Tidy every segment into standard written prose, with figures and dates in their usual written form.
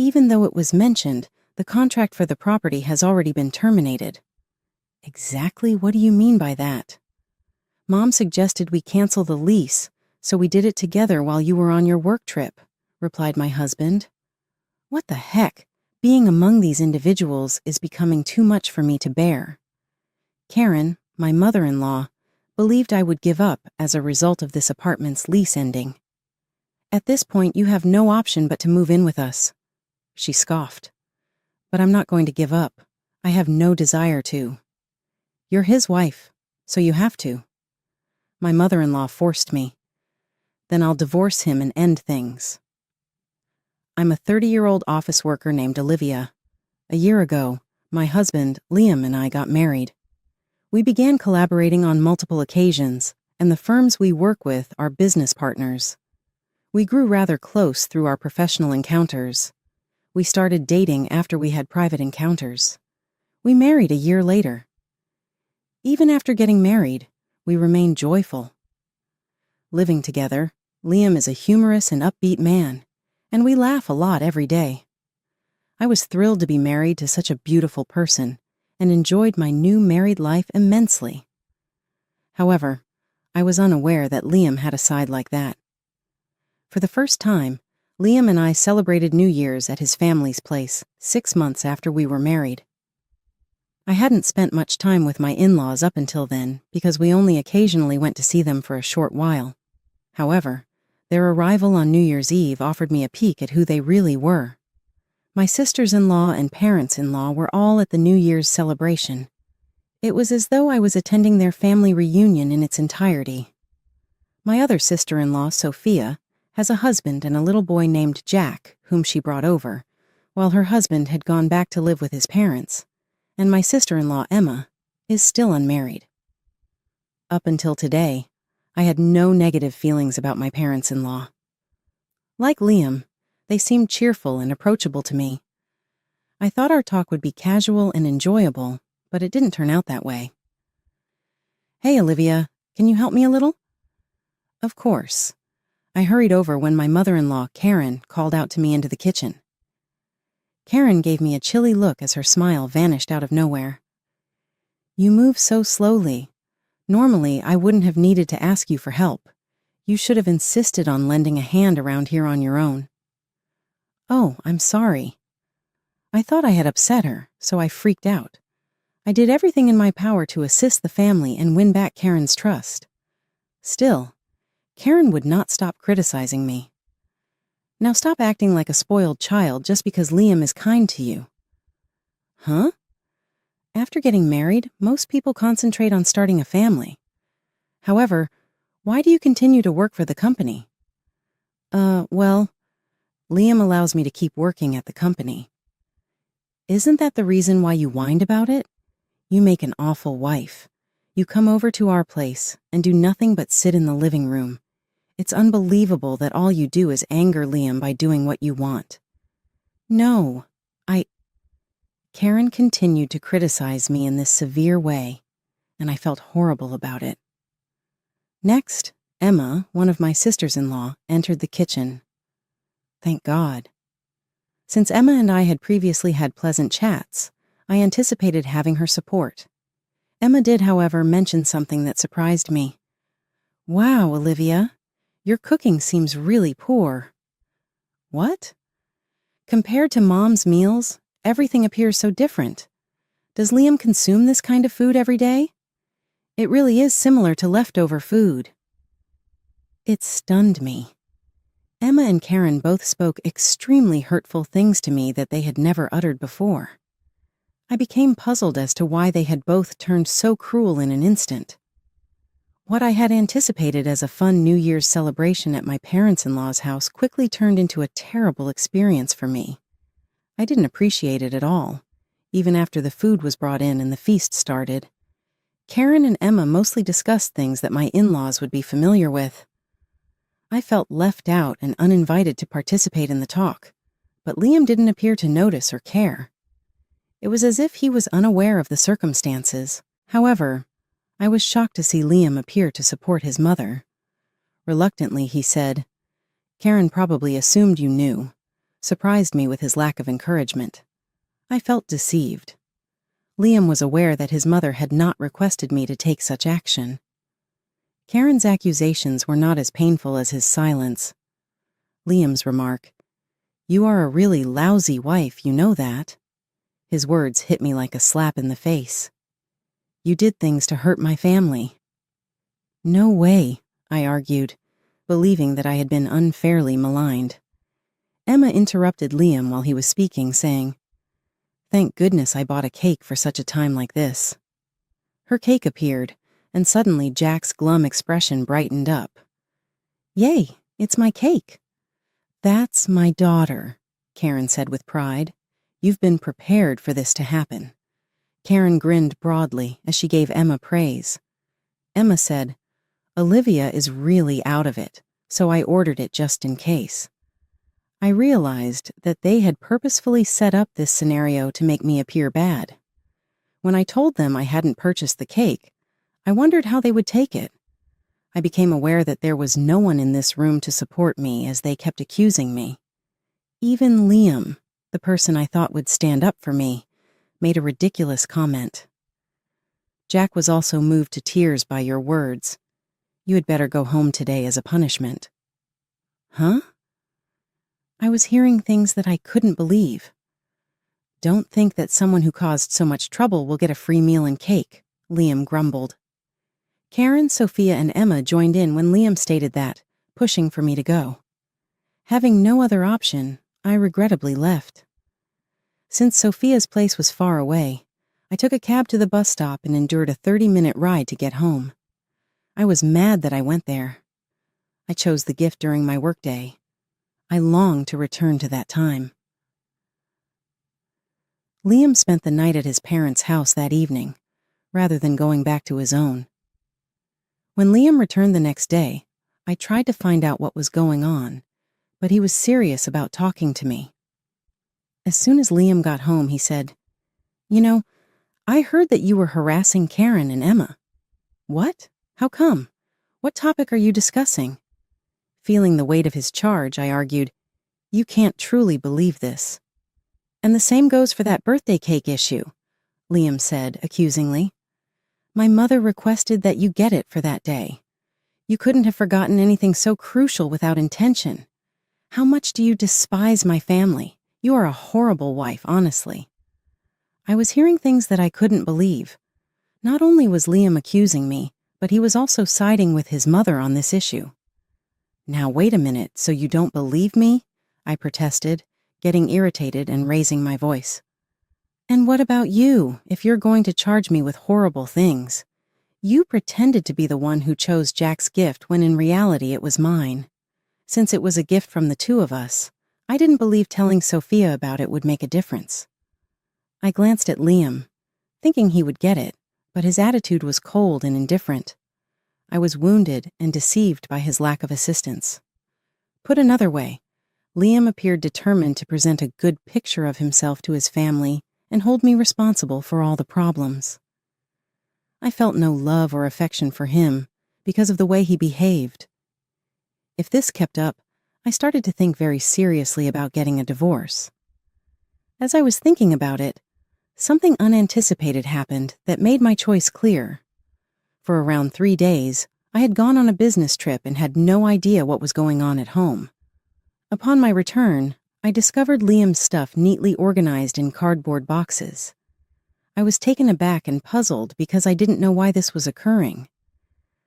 Even though it was mentioned, the contract for the property has already been terminated. Exactly what do you mean by that? Mom suggested we cancel the lease, so we did it together while you were on your work trip, replied my husband. What the heck? Being among these individuals is becoming too much for me to bear. Karen, my mother-in-law, believed I would give up as a result of this apartment's lease ending. At this point, you have no option but to move in with us. She scoffed. But I'm not going to give up. I have no desire to. You're his wife, so you have to. My mother-in-law forced me. Then I'll divorce him and end things. I'm a 30-year-old office worker named Olivia. A year ago, my husband, Liam, and I got married. We began collaborating on multiple occasions, and the firms we work with are business partners. We grew rather close through our professional encounters. We started dating after we had private encounters. We married a year later. Even after getting married, we remained joyful. Living together, Liam is a humorous and upbeat man, and we laugh a lot every day. I was thrilled to be married to such a beautiful person and enjoyed my new married life immensely. However, I was unaware that Liam had a side like that. For the first time, Liam and I celebrated New Year's at his family's place 6 months after we were married. I hadn't spent much time with my in-laws up until then because we only occasionally went to see them for a short while. However, their arrival on New Year's Eve offered me a peek at who they really were. My sisters-in-law and parents-in-law were all at the New Year's celebration. It was as though I was attending their family reunion in its entirety. My other sister-in-law, Sophia, has a husband and a little boy named Jack, whom she brought over, while her husband had gone back to live with his parents, and my sister-in-law, Emma, is still unmarried. Up until today, I had no negative feelings about my parents-in-law. Like Liam, they seemed cheerful and approachable to me. I thought our talk would be casual and enjoyable, but it didn't turn out that way. Hey, Olivia, can you help me a little? Of course. I hurried over when my mother-in-law, Karen, called out to me into the kitchen. Karen gave me a chilly look as her smile vanished out of nowhere. You move so slowly. Normally, I wouldn't have needed to ask you for help. You should have insisted on lending a hand around here on your own. Oh, I'm sorry. I thought I had upset her, so I freaked out. I did everything in my power to assist the family and win back Karen's trust. Still, Karen would not stop criticizing me. Now stop acting like a spoiled child just because Liam is kind to you. Huh? After getting married, most people concentrate on starting a family. However, why do you continue to work for the company? Well, Liam allows me to keep working at the company. Isn't that the reason why you whined about it? You make an awful wife. You come over to our place and do nothing but sit in the living room. It's unbelievable that all you do is anger Liam by doing what you want. No, Karen continued to criticize me in this severe way, and I felt horrible about it. Next, Emma, one of my sisters-in-law, entered the kitchen. Thank God. Since Emma and I had previously had pleasant chats, I anticipated having her support. Emma did, however, mention something that surprised me. Wow, Olivia, your cooking seems really poor. What? Compared to Mom's meals, everything appears so different. Does Liam consume this kind of food every day? It really is similar to leftover food. It stunned me. Emma and Karen both spoke extremely hurtful things to me that they had never uttered before. I became puzzled as to why they had both turned so cruel in an instant. What I had anticipated as a fun New Year's celebration at my parents-in-law's house quickly turned into a terrible experience for me. I didn't appreciate it at all, even after the food was brought in and the feast started. Karen and Emma mostly discussed things that my in-laws would be familiar with. I felt left out and uninvited to participate in the talk, but Liam didn't appear to notice or care. It was as if he was unaware of the circumstances. However, I was shocked to see Liam appear to support his mother. Reluctantly, he said, "Karen probably assumed you knew, surprised me with his lack of encouragement. I felt deceived. Liam was aware that his mother had not requested me to take such action. Karen's accusations were not as painful as his silence. Liam's remark, "You are a really lousy wife, you know that." His words hit me like a slap in the face. "You did things to hurt my family." "No way," I argued, believing that I had been unfairly maligned. Emma interrupted Liam while he was speaking, saying, "Thank goodness I bought a cake for such a time like this." Her cake appeared, and suddenly Jack's glum expression brightened up. "Yay, it's my cake." "That's my daughter," Karen said with pride. "You've been prepared for this to happen." Karen grinned broadly as she gave Emma praise. Emma said, "Olivia is really out of it, so I ordered it just in case." I realized that they had purposefully set up this scenario to make me appear bad. When I told them I hadn't purchased the cake, I wondered how they would take it. I became aware that there was no one in this room to support me as they kept accusing me. Even Liam, the person I thought would stand up for me, made a ridiculous comment. "Jack was also moved to tears by your words. You had better go home today as a punishment." Huh? I was hearing things that I couldn't believe. "Don't think that someone who caused so much trouble will get a free meal and cake," Liam grumbled. Karen, Sophia, and Emma joined in when Liam stated that, pushing for me to go. Having no other option, I regrettably left. Since Sophia's place was far away, I took a cab to the bus stop and endured a 30-minute ride to get home. I was mad that I went there. I chose the gift during my workday. I longed to return to that time. Liam spent the night at his parents' house that evening, rather than going back to his own. When Liam returned the next day, I tried to find out what was going on, but he was serious about talking to me. As soon as Liam got home, he said, "You know, I heard that you were harassing Karen and Emma." "What? How come? What topic are you discussing?" Feeling the weight of his charge, I argued, "You can't truly believe this." "And the same goes for that birthday cake issue," Liam said accusingly. "My mother requested that you get it for that day. You couldn't have forgotten anything so crucial without intention. How much do you despise my family? You are a horrible wife, honestly." I was hearing things that I couldn't believe. Not only was Liam accusing me, but he was also siding with his mother on this issue. "Now wait a minute, so you don't believe me?" I protested, getting irritated and raising my voice. "And what about you, if you're going to charge me with horrible things? You pretended to be the one who chose Jack's gift when in reality it was mine. Since it was a gift from the two of us, I didn't believe telling Sophia about it would make a difference." I glanced at Liam, thinking he would get it, but his attitude was cold and indifferent. I was wounded and deceived by his lack of assistance. Put another way, Liam appeared determined to present a good picture of himself to his family and hold me responsible for all the problems. I felt no love or affection for him because of the way he behaved. If this kept up, I started to think very seriously about getting a divorce. As I was thinking about it, something unanticipated happened that made my choice clear. For around 3 days, I had gone on a business trip and had no idea what was going on at home. Upon my return, I discovered Liam's stuff neatly organized in cardboard boxes. I was taken aback and puzzled because I didn't know why this was occurring.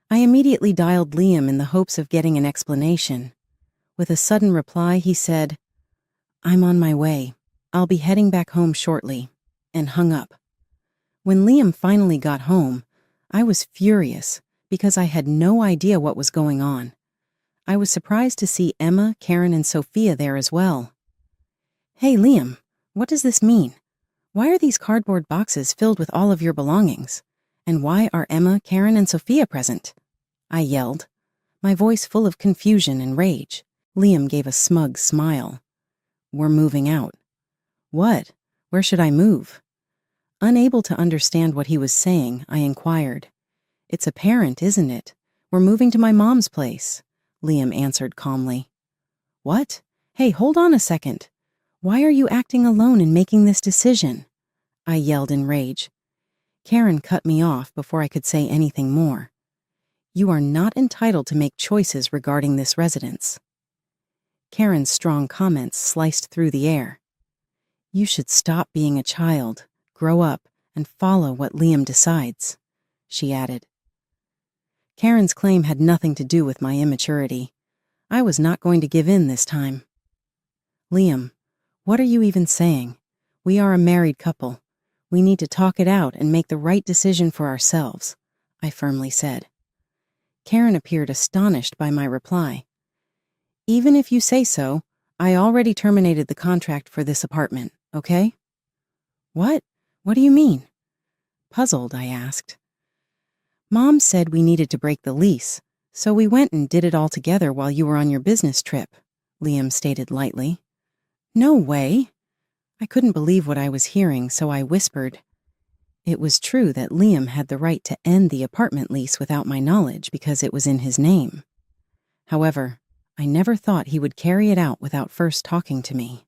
I immediately dialed Liam in the hopes of getting an explanation. With a sudden reply, he said, "I'm on my way. I'll be heading back home shortly," and hung up. When Liam finally got home, I was furious because I had no idea what was going on. I was surprised to see Emma, Karen, and Sophia there as well. "Hey, Liam, what does this mean? Why are these cardboard boxes filled with all of your belongings? And why are Emma, Karen, and Sophia present?" I yelled, my voice full of confusion and rage. Liam gave a smug smile. "We're moving out." "What? Where should I move?" Unable to understand what he was saying, I inquired. "It's apparent, isn't it? We're moving to my mom's place," Liam answered calmly. "What? Hey, hold on a second. Why are you acting alone in making this decision? I yelled in rage. Karen cut me off before I could say anything more. You are not entitled to make choices regarding this residence. Karen's strong comments sliced through the air. You should stop being a child, grow up, and follow what Liam decides, she added. Karen's claim had nothing to do with my immaturity. I was not going to give in this time. Liam, what are you even saying? We are a married couple. We need to talk it out and make the right decision for ourselves, I firmly said. Karen appeared astonished by my reply. Even if you say so, I already terminated the contract for this apartment, okay? What? What do you mean? Puzzled, I asked. Mom said we needed to break the lease, so we went and did it all together while you were on your business trip, Liam stated lightly. No way. I couldn't believe what I was hearing, so I whispered. It was true that Liam had the right to end the apartment lease without my knowledge because it was in his name. However, I never thought he would carry it out without first talking to me.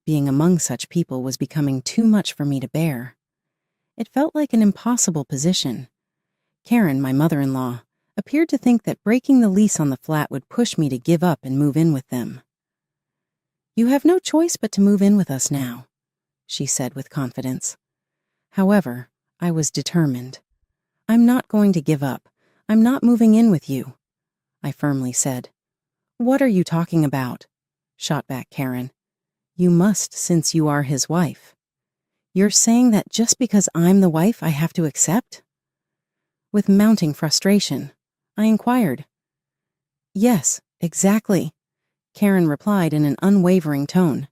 Being among such people was becoming too much for me to bear. It felt like an impossible position. Karen, my mother-in-law, appeared to think that breaking the lease on the flat would push me to give up and move in with them. You have no choice but to move in with us now, she said with confidence. However, I was determined. I'm not going to give up. I'm not moving in with you, I firmly said. What are you talking about? Shot back Karen. You must, since you are his wife. You're saying that just because I'm the wife I have to accept? With mounting frustration, I inquired. Yes, exactly, Karen replied in an unwavering tone.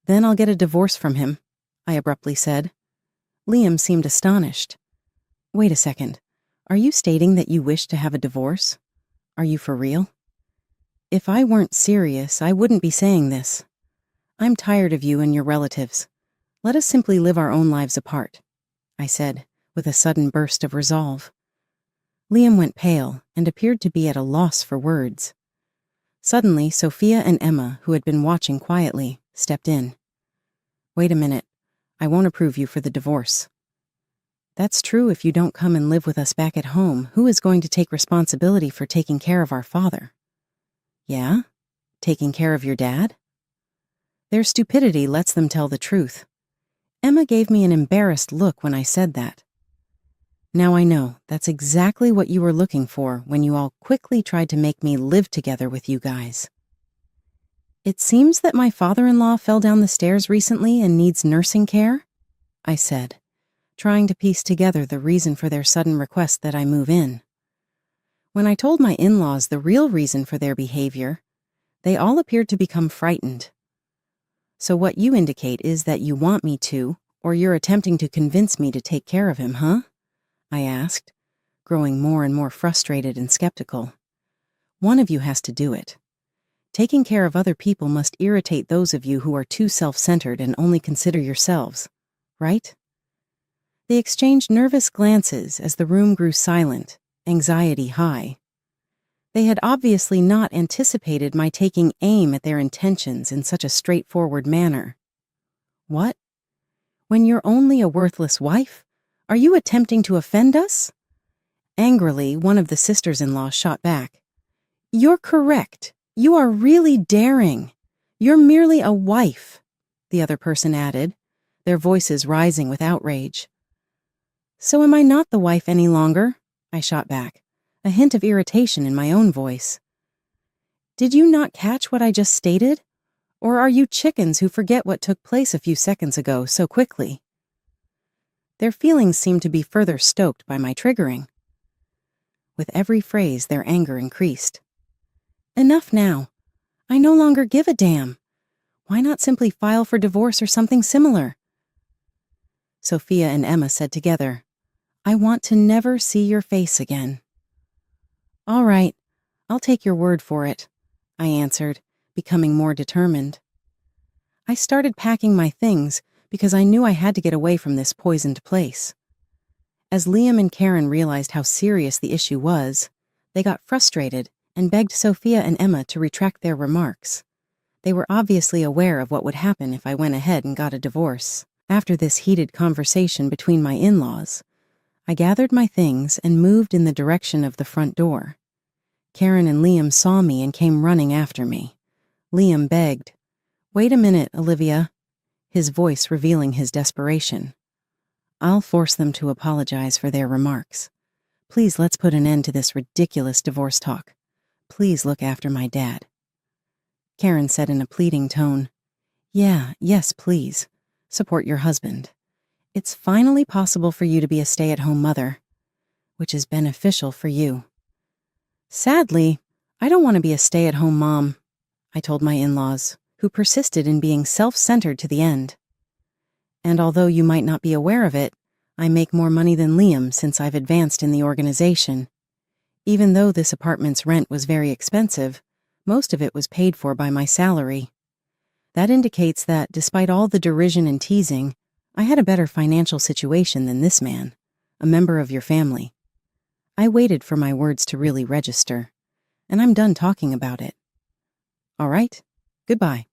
Then I'll get a divorce from him, I abruptly said. Liam seemed astonished. Wait a second. Are you stating that you wish to have a divorce? Are you for real? If I weren't serious, I wouldn't be saying this. I'm tired of you and your relatives. Let us simply live our own lives apart, I said, with a sudden burst of resolve. Liam went pale and appeared to be at a loss for words. Suddenly, Sophia and Emma, who had been watching quietly, stepped in. Wait a minute. I won't approve you for the divorce. That's true if you don't come and live with us back at home. Who is going to take responsibility for taking care of our father? Yeah? Taking care of your dad? Their stupidity lets them tell the truth. Emma gave me an embarrassed look when I said that. Now I know that's exactly what you were looking for when you all quickly tried to make me live together with you guys. It seems that my father-in-law fell down the stairs recently and needs nursing care, I said, trying to piece together the reason for their sudden request that I move in. When I told my in-laws the real reason for their behavior, they all appeared to become frightened. So what you indicate is that you want me to, or you're attempting to convince me to take care of him, huh? I asked, growing more and more frustrated and skeptical. One of you has to do it. Taking care of other people must irritate those of you who are too self-centered and only consider yourselves, right? They exchanged nervous glances as the room grew silent, anxiety high. They had obviously not anticipated my taking aim at their intentions in such a straightforward manner. What? When you're only a worthless wife? Are you attempting to offend us? Angrily, one of the sisters-in-law shot back. You're correct. You are really daring. You're merely a wife, the other person added, their voices rising with outrage. So am I not the wife any longer? I shot back, a hint of irritation in my own voice. Did you not catch what I just stated? Or are you chickens who forget what took place a few seconds ago so quickly? Their feelings seemed to be further stoked by my triggering. With every phrase, their anger increased. Enough now. I no longer give a damn. Why not simply file for divorce or something similar? Sophia and Emma said together, I want to never see your face again. All right, I'll take your word for it, I answered, becoming more determined. I started packing my things because I knew I had to get away from this poisoned place. As Liam and Karen realized how serious the issue was, they got frustrated and begged Sophia and Emma to retract their remarks. They were obviously aware of what would happen if I went ahead and got a divorce. After this heated conversation between my in-laws, I gathered my things and moved in the direction of the front door. Karen and Liam saw me and came running after me. Liam begged, "Wait a minute, Olivia," his voice revealing his desperation. "I'll force them to apologize for their remarks. Please, let's put an end to this ridiculous divorce talk. Please look after my dad." Karen said in a pleading tone, Yes, please. Support your husband. It's finally possible for you to be a stay-at-home mother, which is beneficial for you." "Sadly, I don't want to be a stay-at-home mom," I told my in-laws, who persisted in being self-centered to the end. "And although you might not be aware of it, I make more money than Liam since I've advanced in the organization. Even though this apartment's rent was very expensive, most of it was paid for by my salary. That indicates that, despite all the derision and teasing, I had a better financial situation than this man, a member of your family. I waited for my words to really register, and I'm done talking about it. All right, goodbye."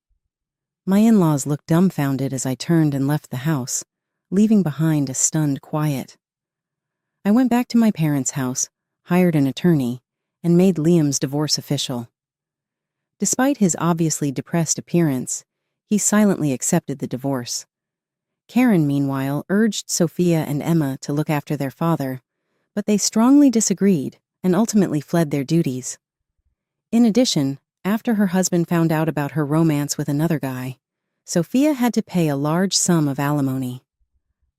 My in-laws looked dumbfounded as I turned and left the house, leaving behind a stunned quiet. I went back to my parents' house, hired an attorney, and made Liam's divorce official. Despite his obviously depressed appearance, he silently accepted the divorce. Karen, meanwhile, urged Sophia and Emma to look after their father, but they strongly disagreed and ultimately fled their duties. In addition, after her husband found out about her romance with another guy, Sophia had to pay a large sum of alimony.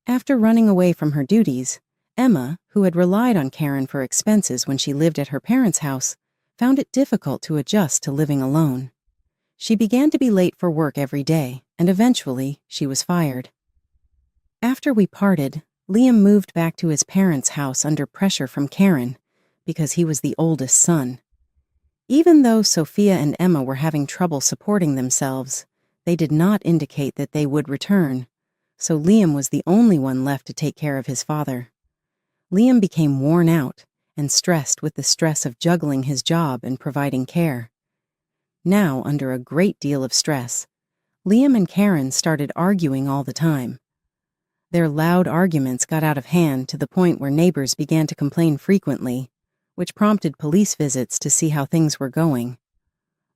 After running away from her duties, Emma, who had relied on Karen for expenses when she lived at her parents' house, found it difficult to adjust to living alone. She began to be late for work every day, and eventually she was fired. After we parted, Liam moved back to his parents' house under pressure from Karen, because he was the oldest son. Even though Sophia and Emma were having trouble supporting themselves, they did not indicate that they would return, so Liam was the only one left to take care of his father. Liam became worn out and stressed with the stress of juggling his job and providing care. Now, under a great deal of stress, Liam and Karen started arguing all the time. Their loud arguments got out of hand to the point where neighbors began to complain frequently, which prompted police visits to see how things were going.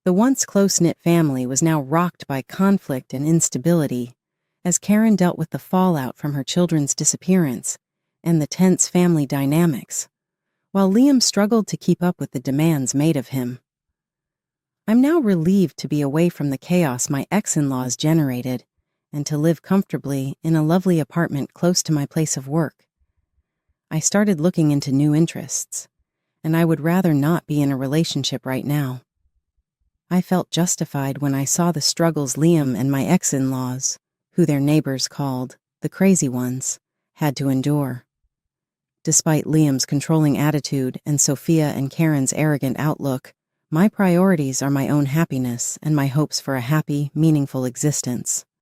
The once close-knit family was now rocked by conflict and instability, as Karen dealt with the fallout from her children's disappearance and the tense family dynamics, while Liam struggled to keep up with the demands made of him. I'm now relieved to be away from the chaos my ex-in-laws generated and to live comfortably in a lovely apartment close to my place of work. I started looking into new interests, and I would rather not be in a relationship right now. I felt justified when I saw the struggles Liam and my ex-in-laws, who their neighbors called the crazy ones, had to endure. Despite Liam's controlling attitude and Sophia and Karen's arrogant outlook, my priorities are my own happiness and my hopes for a happy, meaningful existence.